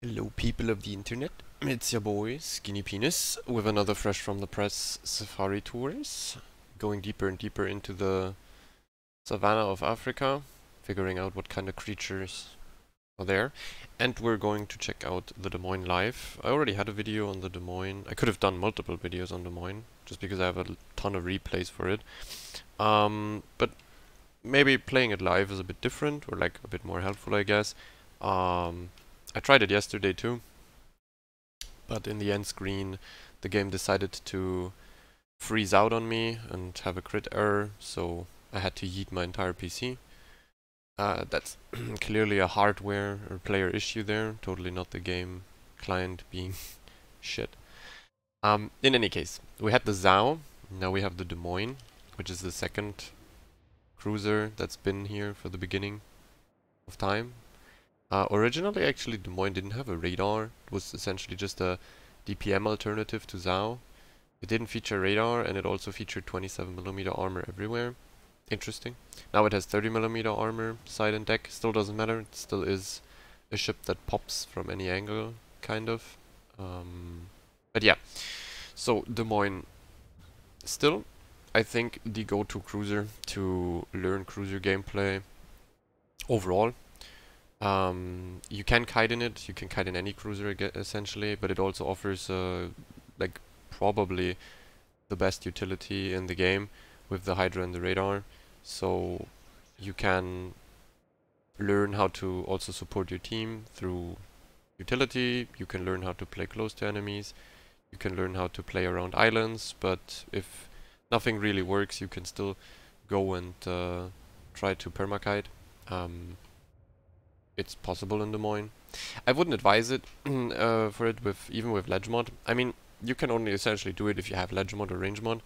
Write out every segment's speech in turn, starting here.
Hello people of the internet, it's your boy Skinny Penis with another fresh from the press safari tours, going deeper and deeper into the savannah of Africa, figuring out what kind of creatures are there, and we're going to check out the Des Moines live. I already had a video on the Des Moines. I could have done multiple videos on Des Moines, just because I have a ton of replays for it. But maybe playing it live is a bit different, or like a bit more helpful, I guess. I tried it yesterday too, but in the end screen the game decided to freeze out on me and have a crit error, so I had to yeet my entire PC. That's clearly a hardware or player issue there, totally not the game client being shit. In any case, we had the Zao, now we have the Des Moines, which is the second cruiser that's been here for the beginning of time. Originally, actually, Des Moines didn't have a radar. It was essentially just a DPM alternative to Zao. It didn't feature radar, and it also featured 27mm armor everywhere. Interesting. Now it has 30mm armor, side and deck. Still doesn't matter. It still is a ship that pops from any angle, kind of. But yeah. So, Des Moines. Still, I think the go-to cruiser to learn cruiser gameplay overall. You can kite in it, you can kite in any cruiser essentially, but it also offers like probably the best utility in the game with the Hydra and the radar. So you can learn how to also support your team through utility, you can learn how to play close to enemies, you can learn how to play around islands, but if nothing really works, you can still go and try to permakite. It's possible in Des Moines. I wouldn't advise it for it with even with ledge mod. I mean, you can only essentially do it if you have ledge mod or range mod.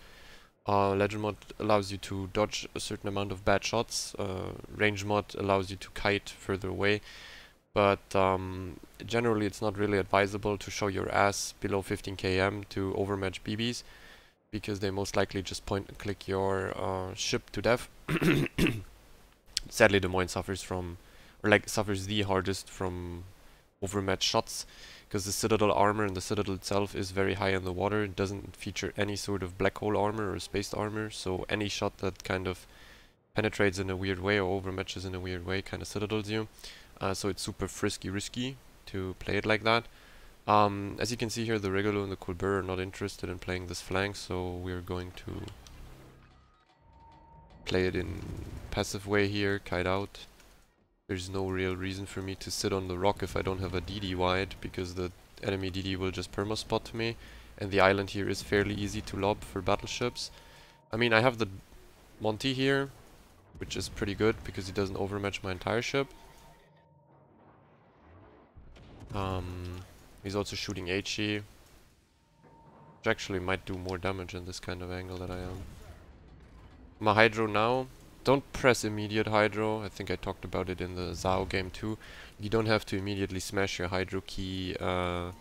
Ledge mod allows you to dodge a certain amount of bad shots. Range mod allows you to kite further away. But generally, it's not really advisable to show your ass below 15 km to overmatch BBs, because they most likely just point and click your ship to death. Sadly, Des Moines suffers from, or like suffers the hardest from overmatched shots, because the Citadel armor and the Citadel itself is very high in the water. It doesn't feature any sort of black hole armor or spaced armor, so any shot that kind of penetrates in a weird way or overmatches in a weird way kind of Citadels you. So it's super risky to play it like that. As you can see here, the Regolo and the Colbert are not interested in playing this flank, so we're going to play it in passive way here, kite out. There's no real reason for me to sit on the rock if I don't have a DD wide, because the enemy DD will just perma-spot me, and the island here is fairly easy to lob for battleships. I mean, I have the Monty here, which is pretty good because he doesn't overmatch my entire ship. He's also shooting HE, which actually might do more damage in this kind of angle that I am. My Hydro now. Don't press immediate Hydro. I think I talked about it in the Zao game too. You don't have to immediately smash your Hydro key the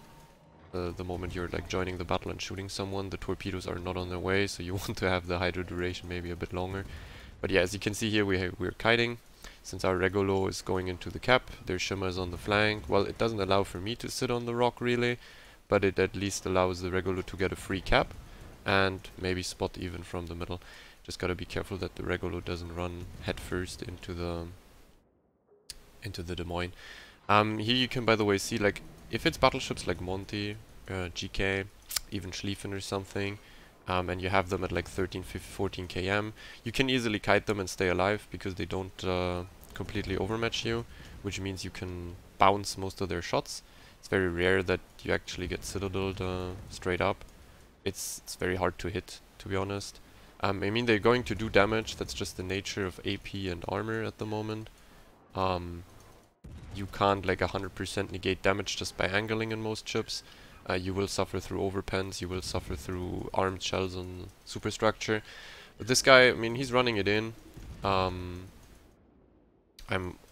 moment you're like joining the battle and shooting someone. The torpedoes are not on their way, so you want to have the Hydro duration maybe a bit longer. But yeah, as you can see here, we're kiting. Since our Regolo is going into the cap, their Shimmer is on the flank. Well, it doesn't allow for me to sit on the rock really, but it at least allows the Regolo to get a free cap and maybe spot even from the middle. Just gotta be careful that the Regolo doesn't run headfirst into the Des Moines. Here you can, by the way, see, like, if it's battleships like Monty, GK, even Schlieffen or something, and you have them at like 13, 15, 14 km, you can easily kite them and stay alive because they don't completely overmatch you, which means you can bounce most of their shots. It's very rare that you actually get citadeled straight up. It's very hard to hit, to be honest. I mean, they're going to do damage, that's just the nature of AP and armor at the moment. You can't like 100% negate damage just by angling in most ships. You will suffer through overpens, you will suffer through armed shells on superstructure. But this guy, I mean, he's running it in. I'm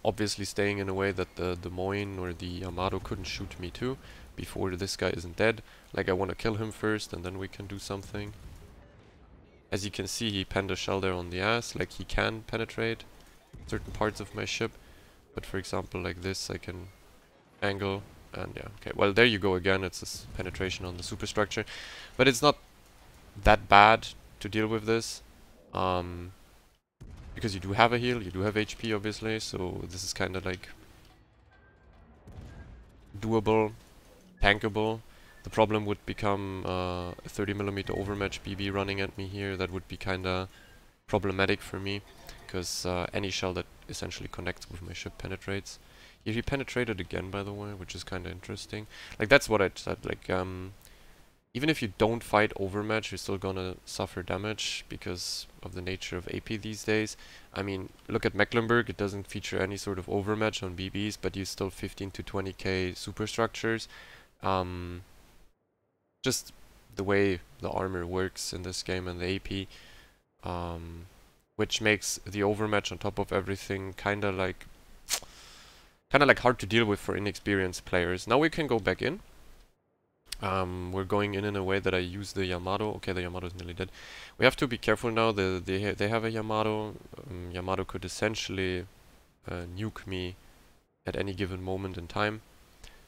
obviously staying in a way that the Des Moines or the Amado couldn't shoot me too, before this guy isn't dead. Like, I want to kill him first and then we can do something. As you can see, he penned a shell there on the ass, like he can penetrate certain parts of my ship. But for example, like this, I can angle And yeah, okay, well, there you go again. It's this penetration on the superstructure. But it's not that bad to deal with this. Because you do have a heal, you do have HP, obviously, so this is kind of like doable, tankable. The problem would become a 30mm overmatch BB running at me here. That would be kind of problematic for me, because any shell that essentially connects with my ship penetrates. Here he penetrated again, by the way, which is kind of interesting. Like, that's what I said, like, even if you don't fight overmatch, you're still gonna suffer damage because of the nature of AP these days. I mean, look at Mecklenburg, it doesn't feature any sort of overmatch on BBs, but you still 15 to 20k superstructures. Just the way the armor works in this game and the AP, which makes the overmatch on top of everything kind of like hard to deal with for inexperienced players. Now we can go back in. We're going in a way that I use the Yamato. Okay, the Yamato is nearly dead. We have to be careful now. They have a Yamato. Yamato could essentially nuke me at any given moment in time.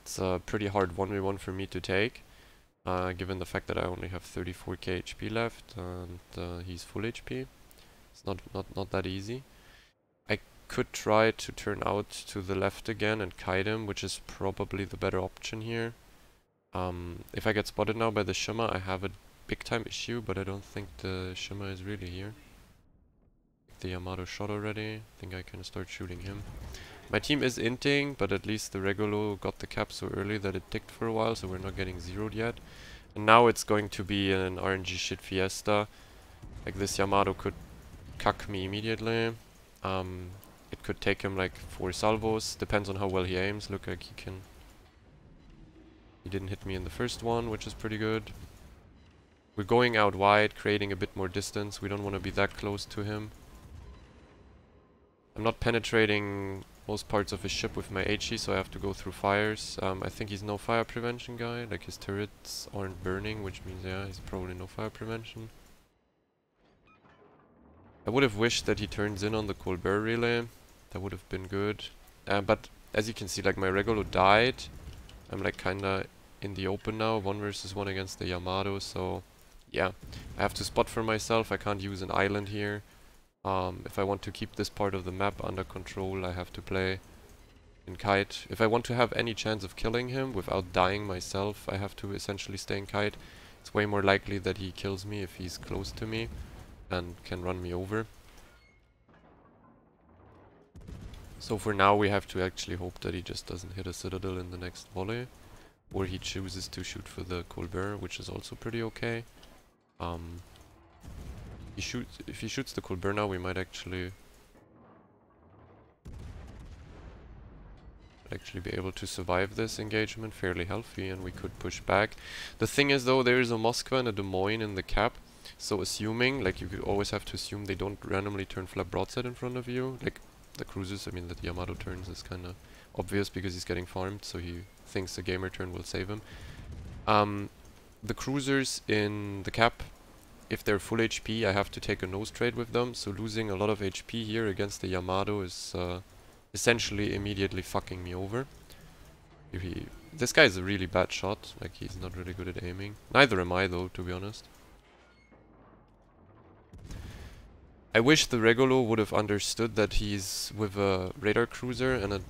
It's a pretty hard 1v1 for me to take, given the fact that I only have 34k HP left and he's full HP. It's not that easy. I could try to turn out to the left again and kite him, which is probably the better option here. If I get spotted now by the Shimmer, I have a big time issue, but I don't think the Shimmer is really here. The Yamato shot already. I think I can start shooting him. My team is inting, but at least the Regulo got the cap so early that it ticked for a while, so we're not getting zeroed yet. And now it's going to be an RNG shit fiesta. Like, this Yamato could cuck me immediately. It could take him like 4 salvos, depends on how well he aims. Look, like he didn't hit me in the first one, which is pretty good. We're going out wide, creating a bit more distance. We don't want to be that close to him. I'm not penetrating most parts of his ship with my HE, so I have to go through fires. I think he's no fire prevention guy. Like, his turrets aren't burning, which means, yeah, he's probably no fire prevention. I would have wished that he turns in on the Colbert relay. That would have been good. But as you can see, like, my Regulo died. I'm like kinda in the open now, 1 versus 1 against the Yamato, so yeah. I have to spot for myself. I can't use an island here. If I want to keep this part of the map under control, I have to play in kite. If I want to have any chance of killing him without dying myself, I have to essentially stay in kite. It's way more likely that he kills me if he's close to me and can run me over. So for now we have to actually hope that he just doesn't hit a citadel in the next volley, or he chooses to shoot for the Colbert, which is also pretty okay. If he shoots the Colbert now, we might actually be able to survive this engagement fairly healthy, and we could push back. The thing is, though, there is a Moskva and a Des Moines in the cap, so assuming, like, you could always have to assume they don't randomly turn flak broadside in front of you, like the cruisers. I mean, that Yamato turns is kind of obvious because he's getting farmed, so he thinks the gamer turn will save him. The cruisers in the cap, if they're full HP, I have to take a nose trade with them, so losing a lot of HP here against the Yamato is essentially immediately fucking me over. This guy is a really bad shot, like, he's not really good at aiming. Neither am I, though, to be honest. I wish the Regulo would have understood that he's with a radar cruiser and a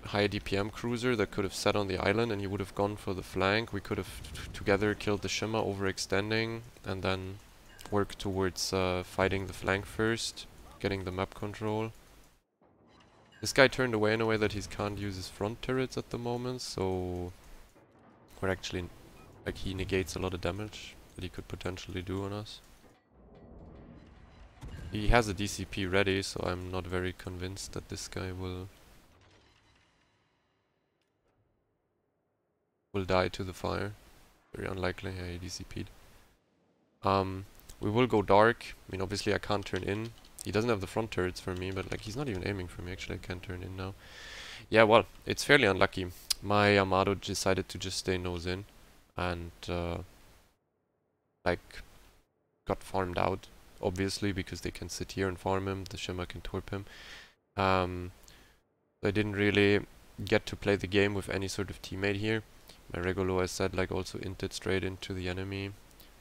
high DPM cruiser that could have sat on the island, and he would have gone for the flank. We could have together killed the Shimmer, overextending, and then work towards fighting the flank first, getting the map control. This guy turned away in a way that he can't use his front turrets at the moment, so we're actually, like, he negates a lot of damage that he could potentially do on us. He has a DCP ready, so I'm not very convinced that this guy will die to the fire. Very unlikely. Yeah, he DCP'd. We will go dark. I mean, obviously I can't turn in. He doesn't have the front turrets for me, but like, he's not even aiming for me. Actually, I can't turn in now. Yeah, well, it's fairly unlucky. My Yamato decided to just stay nose in, and like, got farmed out. Obviously, because they can sit here and farm him, the Shimmer can torp him. I didn't really get to play the game with any sort of teammate here. My Regulo, I said, like also inted straight into the enemy.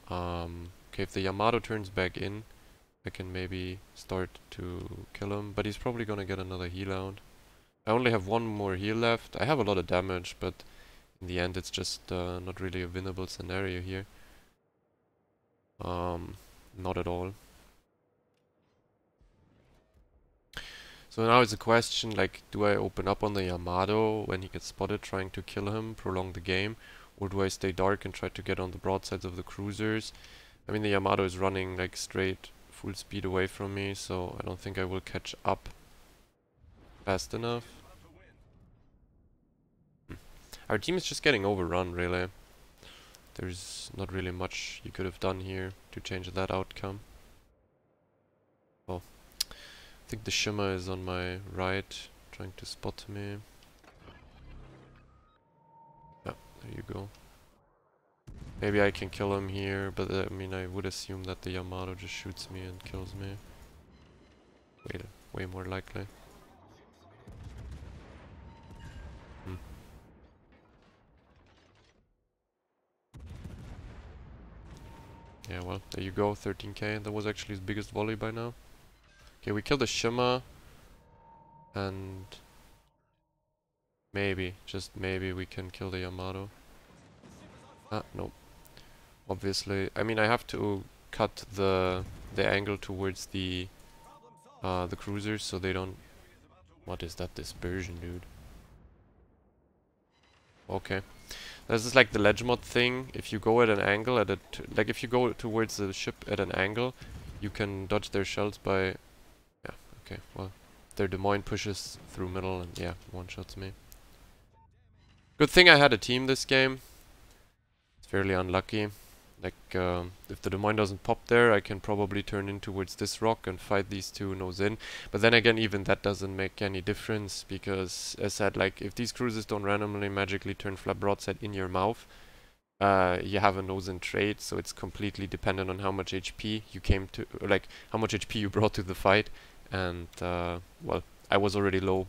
Okay, if the Yamato turns back in, I can maybe start to kill him, but he's probably gonna get another heal out. I only have one more heal left. I have a lot of damage, but in the end it's just not really a winnable scenario here. Not at all. So now it's a question, like, do I open up on the Yamato when he gets spotted trying to kill him, prolong the game, or do I stay dark and try to get on the broadsides of the cruisers? I mean, the Yamato is running like straight full speed away from me, so I don't think I will catch up fast enough. Our team is just getting overrun, really. There's not really much you could have done here to change that outcome. Oh, I think the Shimmer is on my right, trying to spot me. Yeah, there you go. Maybe I can kill him here, but I mean, I would assume that the Yamato just shoots me and kills me. Way more likely. Yeah, well, there you go, 13k. That was actually his biggest volley by now. Okay, we killed the Shimmer. And maybe, just maybe, we can kill the Yamato. Ah, no. Obviously, I mean, I have to cut the angle towards the cruisers so they don't... What is that dispersion, dude? Okay. This is like the ledge mod thing. If you go at an angle, like if you go towards the ship at an angle, you can dodge their shells by... Yeah, okay, well. Their Des Moines pushes through middle and yeah, one-shots me. Good thing I had a team this game. It's fairly unlucky. Like, if the Des Moines doesn't pop there, I can probably turn in towards this rock and fight these two nose in. But then again, even that doesn't make any difference, because, as said, like, if these cruisers don't randomly magically turn flat broadside in your mouth, you have a nose in trade, so it's completely dependent on how much HP you came to, like, how much HP you brought to the fight. And, well, I was already low,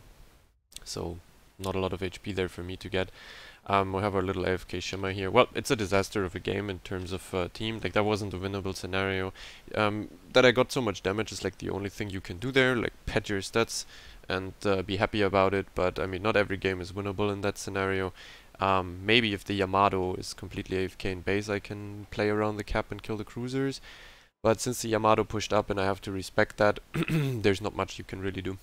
so not a lot of HP there for me to get. We have our little AFK Shimmer here. Well, it's a disaster of a game in terms of team. Like, that wasn't a winnable scenario. That I got so much damage is like the only thing you can do there. Like, pad your stats and be happy about it. But, I mean, not every game is winnable in that scenario. Maybe if the Yamato is completely AFK in base, I can play around the cap and kill the cruisers. But since the Yamato pushed up and I have to respect that, there's not much you can really do.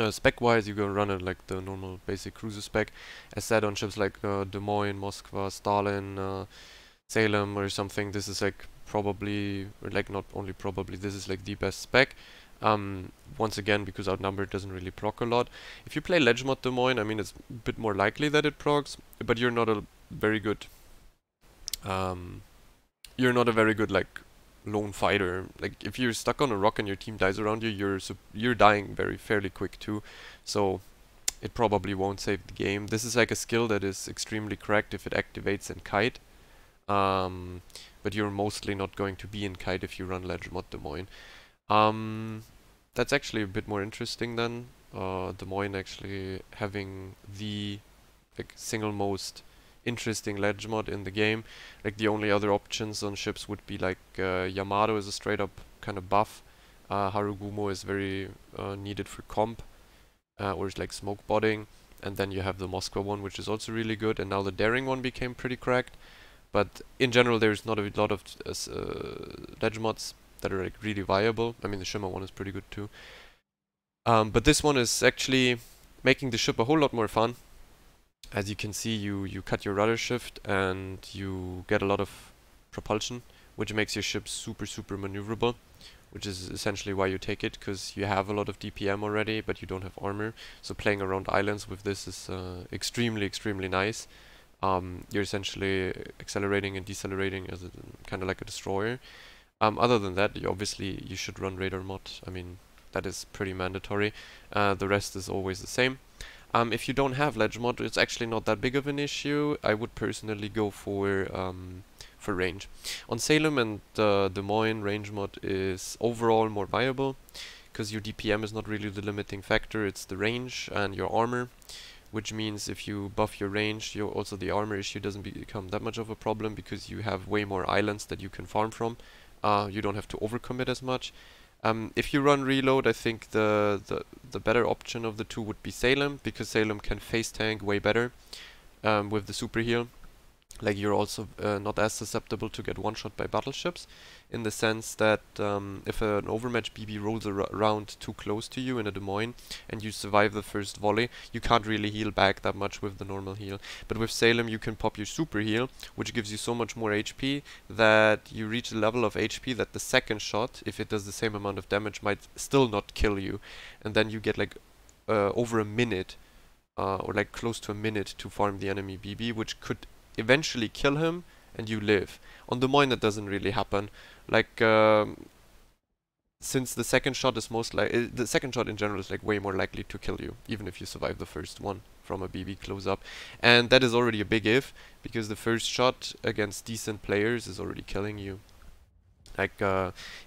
Spec-wise, you go run it like the normal basic cruiser spec. As said, on ships like Des Moines, Moskva, Stalin, Salem or something, this is like probably, or like not only probably, this is like the best spec. Once again, because outnumbered doesn't really proc a lot. If you play Ledge Mod Des Moines, I mean, it's a bit more likely that it procs, but you're not a very good, like, lone fighter. Like, if you're stuck on a rock and your team dies around you, you're dying fairly quick too. So it probably won't save the game. This is like a skill that is extremely cracked if it activates in kite. But you're mostly not going to be in kite if you run Ledge Mod Des Moines. That's actually a bit more interesting than Des Moines actually having the like single most interesting ledge mod in the game. Like, the only other options on ships would be like Yamato is a straight up kind of buff. Harugumo is very needed for comp, or is like smoke botting, and then you have the Moskva one, which is also really good, and now the daring one became pretty cracked. But in general, there's not a lot of ledge mods that are like really viable. I mean, the Shimmer one is pretty good too. But this one is actually making the ship a whole lot more fun. As you can see, you cut your rudder shift and you get a lot of propulsion, which makes your ship super maneuverable, which is essentially why you take it, because you have a lot of DPM already, but you don't have armor. So playing around islands with this is extremely nice. You're essentially accelerating and decelerating as kind of like a destroyer. Other than that, you should run radar mod. I mean, that is pretty mandatory. The rest is always the same. If you don't have ledge mod, it's actually not that big of an issue. I would personally go for range. On Salem and Des Moines, range mod is overall more viable, because your DPM is not really the limiting factor, it's the range and your armor. which means if you buff your range, also the armor issue doesn't become that much of a problem because you have way more islands that you can farm from. You don't have to overcommit as much. If you run reload, I think the better option of the two would be Salem, because Salem can face tank way better with the super heal. Like, you're also not as susceptible to get one-shot by battleships, in the sense that if an overmatched BB rolls around too close to you in a Des Moines and you survive the first volley, you can't really heal back that much with the normal heal. But with Salem you can pop your super heal, which gives you so much more HP that you reach a level of HP that the second shot, if it does the same amount of damage, might still not kill you. And then you get like over a minute, or like close to a minute to farm the enemy BB, which could eventually kill him and you live. On the Moine that doesn't really happen. Like, since the second shot is the second shot in general is like way more likely to kill you, even if you survive the first one from a BB close up. And that is already a big if, because the first shot against decent players is already killing you. Like,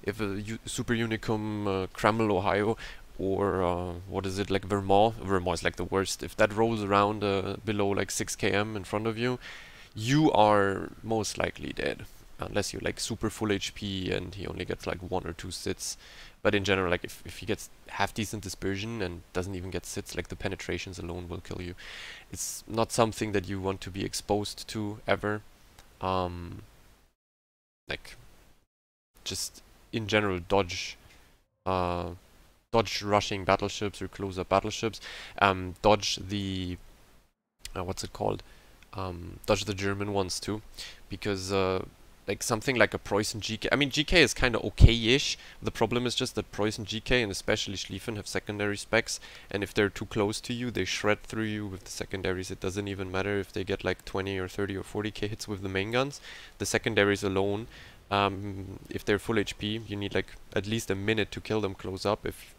if a Super Unicum, Cramel, Ohio, or what is it, like Vermont is like the worst. If that rolls around below like 6 km in front of you, you are most likely dead, unless you're like super full HP and he only gets like 1 or 2 sits. But in general, like if he gets half decent dispersion and doesn't even get sits, like the penetrations alone will kill you. It's not something that you want to be exposed to ever. Like, just in general dodge rushing battleships or close up battleships. Dodge the what's it called? Dodge the German ones too, because like something like a Preußen GK. I mean, GK is kind of okay-ish. The problem is just that Preußen GK and especially Schlieffen have secondary specs, and if they're too close to you, they shred through you with the secondaries. It doesn't even matter if they get like 20 or 30 or 40k hits with the main guns. The secondaries alone, if they're full HP, you need like at least a minute to kill them close up, if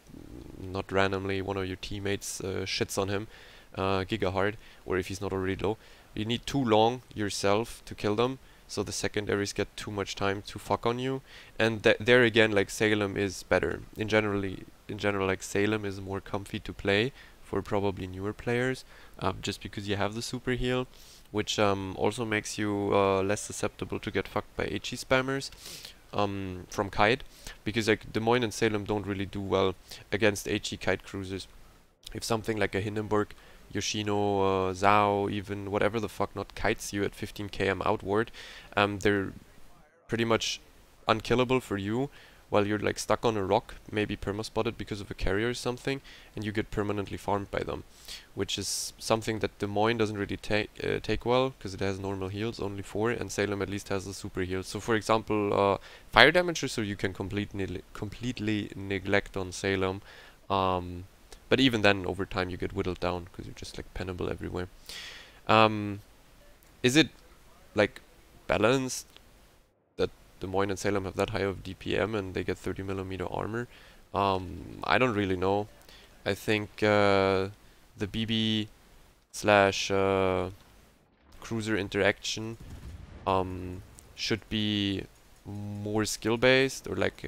not randomly one of your teammates shits on him giga hard, or if he's not already low. You need too long yourself to kill them, so the secondaries get too much time to fuck on you. And there again, like, Salem is better. In general, like, Salem is more comfy to play for probably newer players, just because you have the super heal, which also makes you less susceptible to get fucked by HE spammers from Kite, because like Des Moines and Salem don't really do well against HE Kite cruisers. If something like a Hindenburg, Yoshino, Zhao, even whatever the fuck not kites you at 15 km outward, they're pretty much unkillable for you, while you're like stuck on a rock, maybe perma-spotted because of a carrier or something, and you get permanently farmed by them, which is something that Des Moines doesn't really take well, because it has normal heals, only 4, and Salem at least has a super heal. So for example, fire damager, so you can completely neglect on Salem, but even then, over time, you get whittled down, because you're just, like, pennable everywhere. Is it, like, balanced that Des Moines and Salem have that high of DPM and they get 30mm armor? I don't really know. I think the BB slash cruiser interaction should be more skill-based, or, like,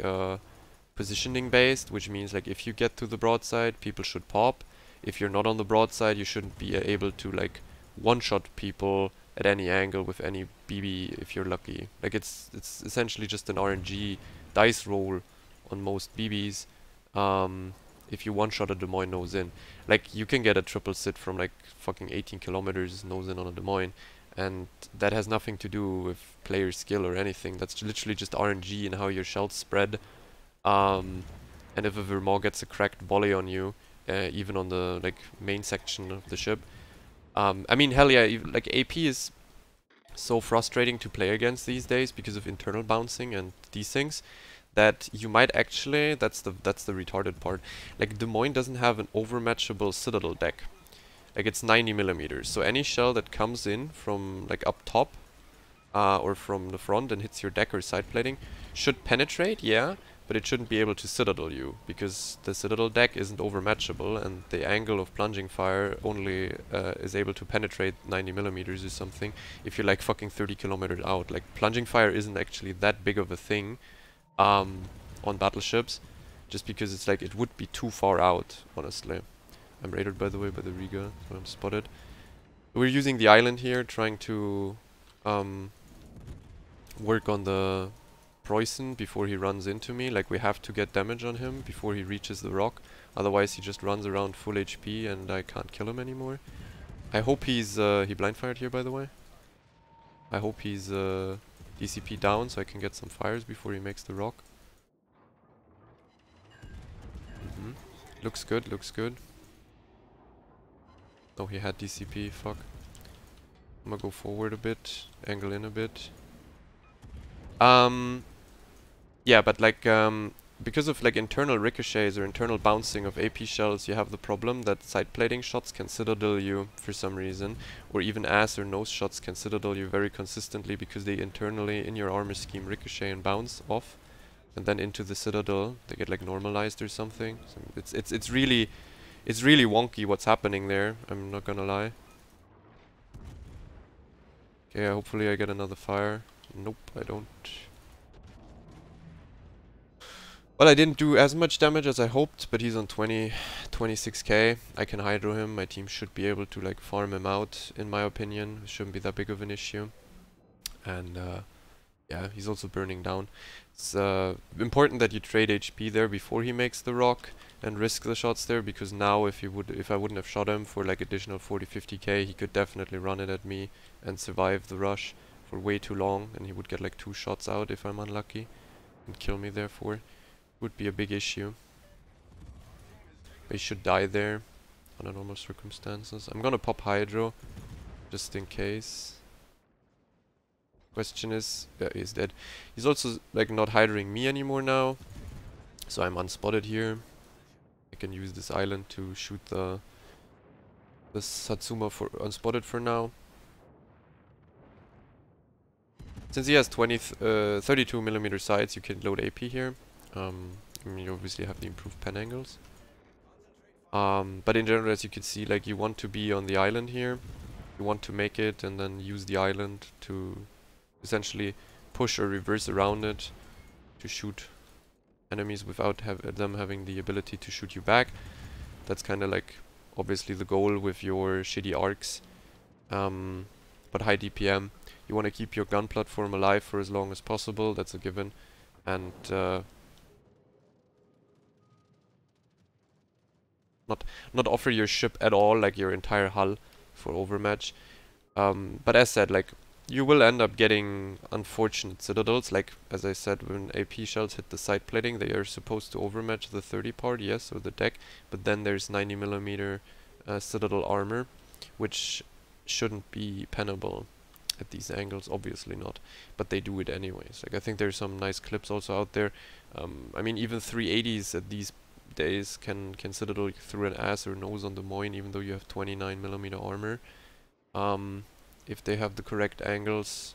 positioning based, which means like if you get to the broadside, people should pop. If you're not on the broadside, you shouldn't be able to like one-shot people at any angle with any BB if you're lucky. Like it's essentially just an RNG dice roll on most BBs. If you one-shot a Des Moines nose in, like you can get a triple sit from like fucking 18 kilometers nose in on a Des Moines, and that has nothing to do with player skill or anything. That's literally just RNG and how your shells spread. And if a Vermont gets a cracked volley on you, even on the like main section of the ship, I mean, hell yeah, like AP is so frustrating to play against these days because of internal bouncing and these things, that you might actually, that's the retarded part. Like Des Moines doesn't have an overmatchable Citadel deck. Like it's 90mm, so any shell that comes in from like up top or from the front and hits your deck or side plating should penetrate, yeah, but it shouldn't be able to Citadel you, because the Citadel deck isn't overmatchable, and the angle of plunging fire only is able to penetrate 90mm or something if you're like fucking 30 kilometers out. Like plunging fire isn't actually that big of a thing on battleships, just because it's like it would be too far out, honestly. I'm raided, by the way, by the Riga, so I'm spotted. We're using the island here, trying to work on the Preußen before he runs into me. Like, we have to get damage on him before he reaches the rock. Otherwise, he just runs around full HP and I can't kill him anymore. I hope he's... he blind fired here, by the way. I hope he's DCP down so I can get some fires before he makes the rock. Looks good, looks good. Oh, he had DCP, fuck. I'm gonna go forward a bit, angle in a bit. Yeah, but like, because of like internal ricochets or internal bouncing of AP shells, you have the problem that side plating shots can citadel you for some reason, or even ass or nose shots can citadel you very consistently because they internally in your armor scheme ricochet and bounce off, and then into the citadel they get like normalized or something. So it's really wonky what's happening there. I'm not gonna lie. Okay, hopefully I get another fire. Nope, I don't. Well, I didn't do as much damage as I hoped, but he's on 26k. I can hydro him. My team should be able to like farm him out, in my opinion. It shouldn't be that big of an issue. And yeah, he's also burning down. It's important that you trade HP there before he makes the rock and risk the shots there, because now if I wouldn't have shot him for like additional 40-50k, he could definitely run it at me and survive the rush for way too long, and he would get like 2 shots out if I'm unlucky and kill me therefore. Would be a big issue. But he should die there under normal circumstances. I'm gonna pop Hydro just in case. Question is, yeah, he's dead. He's also like not hydroing me anymore now, so I'm unspotted here. I can use this island to shoot the Satsuma for unspotted for now. Since he has 32mm sights, you can load AP here. I mean, you obviously have the improved pen angles. But in general, as you can see, like, you want to be on the island here. You want to make it and then use the island to essentially push or reverse around it to shoot enemies without them having the ability to shoot you back. That's kind of like obviously the goal with your shitty arcs. But high DPM. You want to keep your gun platform alive for as long as possible. That's a given. And not offer your ship at all, like your entire hull, for overmatch. But as said, like, you will end up getting unfortunate citadels. Like, as I said, when AP shells hit the side plating, they are supposed to overmatch the 30 part, yes, or the deck. But then there's 90mm citadel armor, which shouldn't be pennable at these angles, obviously not. But they do it anyways. Like, I think there's some nice clips also out there. I mean, even 380s at these days can citadel through an ass or nose on the Moines, even though you have 29mm armor. If they have the correct angles,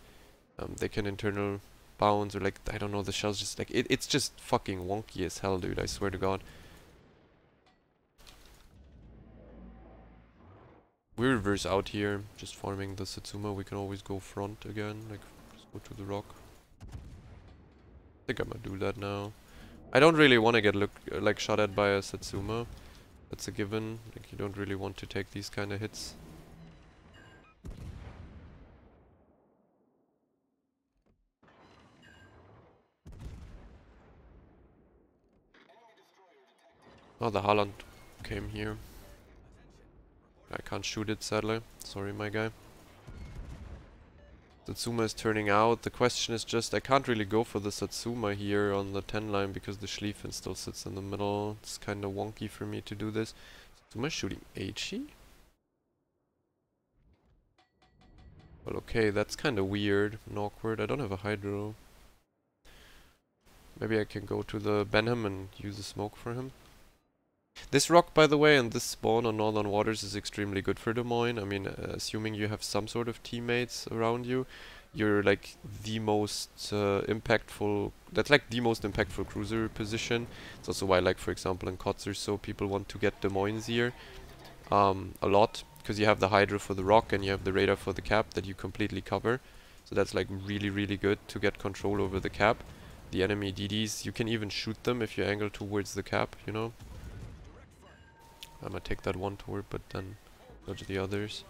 they can internal bounce, or like, I don't know, the shells just like, it's just fucking wonky as hell, dude, I swear to god. We reverse out here, just farming the Satsuma. We can always go front again, like, just go to the rock. I think I'm gonna do that now. I don't really want to get like shot at by a Satsuma. That's a given. Like, you don't really want to take these kind of hits. Oh, the Haaland came here. I can't shoot it, sadly. Sorry, my guy. Satsuma is turning out. The question is just, I can't really go for the Satsuma here on the 10 line because the Schlieffen still sits in the middle. It's kind of wonky for me to do this. Satsuma shooting HE? Well, okay, that's kind of weird and awkward. I don't have a Hydro. Maybe I can go to the Benham and use a smoke for him. This rock, by the way, and this spawn on Northern Waters is extremely good for Des Moines. I mean, assuming you have some sort of teammates around you, you're like the most impactful, that's like the most impactful cruiser position. It's also why, like, for example, in COTS or so, people want to get Des Moines here a lot, because you have the Hydra for the rock and you have the radar for the cap that you completely cover. So that's like really, really good to get control over the cap. The enemy DDs, you can even shoot them if you angle towards the cap, you know. I'm gonna take that one turret, but then dodge the others.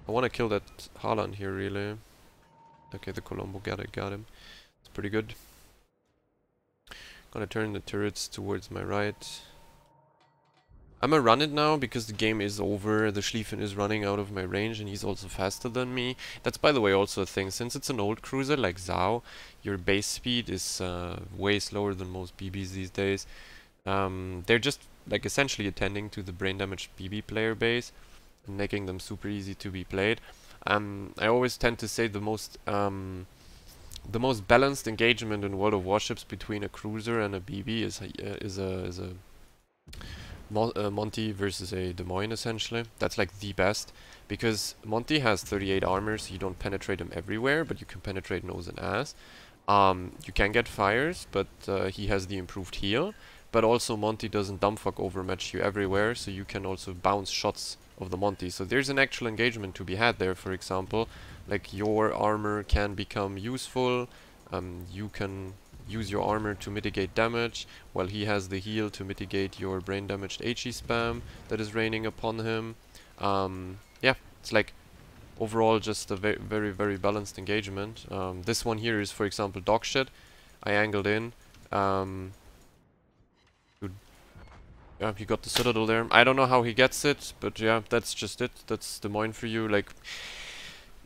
I wanna kill that Haaland here, really. Okay, the Colombo got him. It's pretty good. Gonna turn the turrets towards my right. I'm gonna run it now because the game is over. The Schlieffen is running out of my range and he's also faster than me. That's, by the way, also a thing. Since it's an old cruiser like Zhao, your base speed is way slower than most BBs these days. They're just like essentially attending to the brain damaged BB player base and making them super easy to be played. I always tend to say the most balanced engagement in World of Warships between a cruiser and a BB is a Monty versus a Des Moines, essentially. That's like the best, because Monty has 38 armor, so you don't penetrate him everywhere, but you can penetrate nose and ass. You can get fires, but he has the improved heal. But also Monty doesn't dumbfuck overmatch you everywhere, so you can also bounce shots of the Monty. So there's an actual engagement to be had there, for example. Like, your armor can become useful, you can use your armor to mitigate damage, while he has the heal to mitigate your brain damaged HE spam that is raining upon him. Yeah, it's like overall just a very, very balanced engagement. This one here is, for example, dog shit. I angled in. Yeah, he got the Citadel there. I don't know how he gets it, but yeah, that's just it. That's Des Moines for you. Like,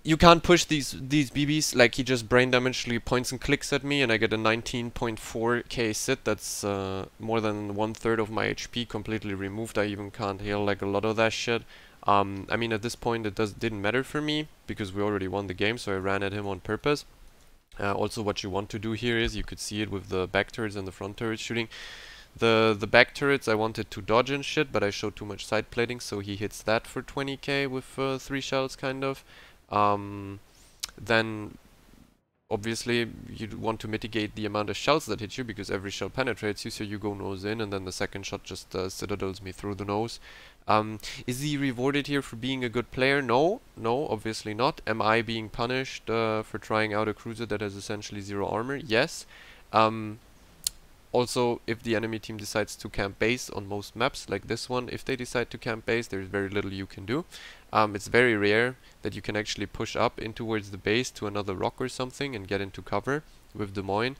you can't push these BBs. Like, he just brain damagely points and clicks at me, and I get a 19.4k sit. That's more than 1/3 of my HP completely removed. I even can't heal like a lot of that shit. I mean, at this point it didn't matter for me because we already won the game, so I ran at him on purpose. Also, what you want to do here is, you could see it with the back turrets and the front turrets shooting. The back turrets I wanted to dodge and shit, but I showed too much side plating, so he hits that for 20k with 3 shells, kind of. Then obviously you want to mitigate the amount of shells that hit you, because every shell penetrates you, so you go nose in, and then the second shot just citadels me through the nose. Is he rewarded here for being a good player? No, obviously not. Am I being punished for trying out a cruiser that has essentially 0 armor? Yes. Also, if the enemy team decides to camp base on most maps, like this one, if they decide to camp base, there's very little you can do. It's very rare that you can actually push up in towards the base to another rock or something and get into cover with Des Moines.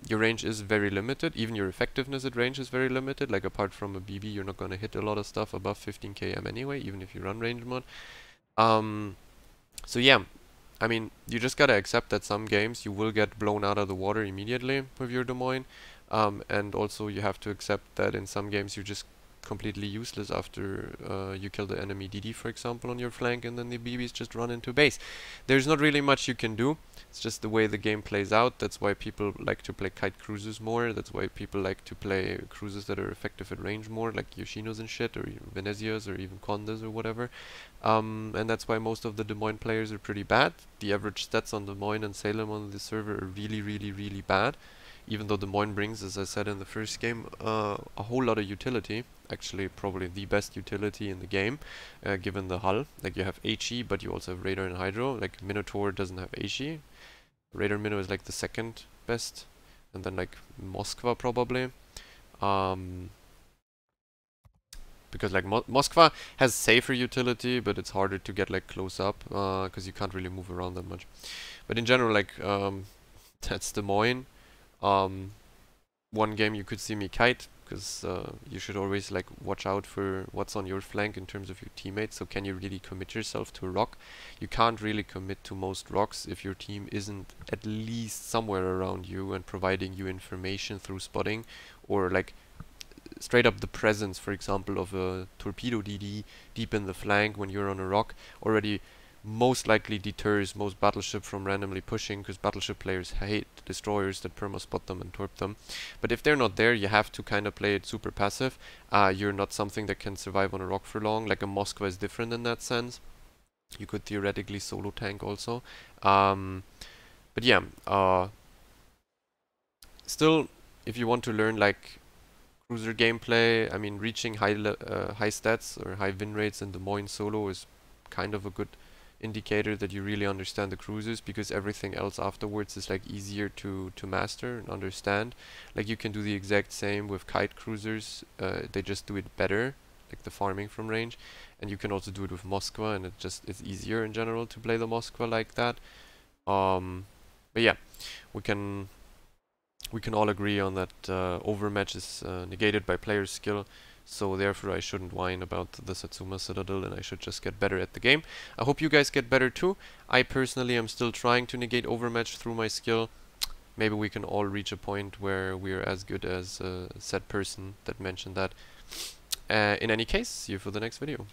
Your range is very limited, even your effectiveness at range is very limited. Like, apart from a BB, you're not going to hit a lot of stuff above 15 km anyway, even if you run range mod. So yeah, I mean, you just gotta accept that some games you will get blown out of the water immediately with your Des Moines. And also you have to accept that in some games you're just completely useless after you kill the enemy DD, for example, on your flank, and then the BBs just run into base. There's not really much you can do. It's just the way the game plays out. That's why people like to play kite cruisers more. That's why people like to play cruisers that are effective at range more, like Yoshinos and shit, or Venezias, or even Condes or whatever. And that's why most of the Des Moines players are pretty bad. The average stats on Des Moines and Salem on the server are really bad. Even though Des Moines brings, as I said in the first game, a whole lot of utility. Actually, probably the best utility in the game, given the hull. Like, you have HE, but you also have Radar and Hydro. Like, Minotaur doesn't have HE. Radar Minnow is like the second best. And then like Moskva probably. Because like Moskva has safer utility, but it's harder to get like close up, because you can't really move around that much. But in general, like, that's Des Moines. One game you could see me kite, because you should always like watch out for what's on your flank in terms of your teammates. So can you really commit yourself to a rock? You can't really commit to most rocks if your team isn't at least somewhere around you and providing you information through spotting, or like straight up the presence, for example, of a torpedo DD deep in the flank when you're on a rock already most likely deters most battleship from randomly pushing, because battleship players hate destroyers that perma spot them and torp them. But if they're not there, you have to kind of play it super passive. You're not something that can survive on a rock for long. Like a Moskva is different in that sense. You could theoretically solo tank also. But yeah, still, if you want to learn like cruiser gameplay, I mean, reaching high stats or high win rates in Des Moines solo is kind of a good indicator that you really understand the cruisers, because everything else afterwards is like easier to master and understand. Like you can do the exact same with kite cruisers, they just do it better, like the farming from range, and you can also do it with Moskva, and it just is easier in general to play the Moskva like that. But yeah, we can all agree on that overmatch is negated by player's skill, so therefore I shouldn't whine about the Satsuma Citadel, and I should just get better at the game. I hope you guys get better too. I personally am still trying to negate overmatch through my skill. Maybe we can all reach a point where we're as good as said person that mentioned that. In any case, see you for the next video.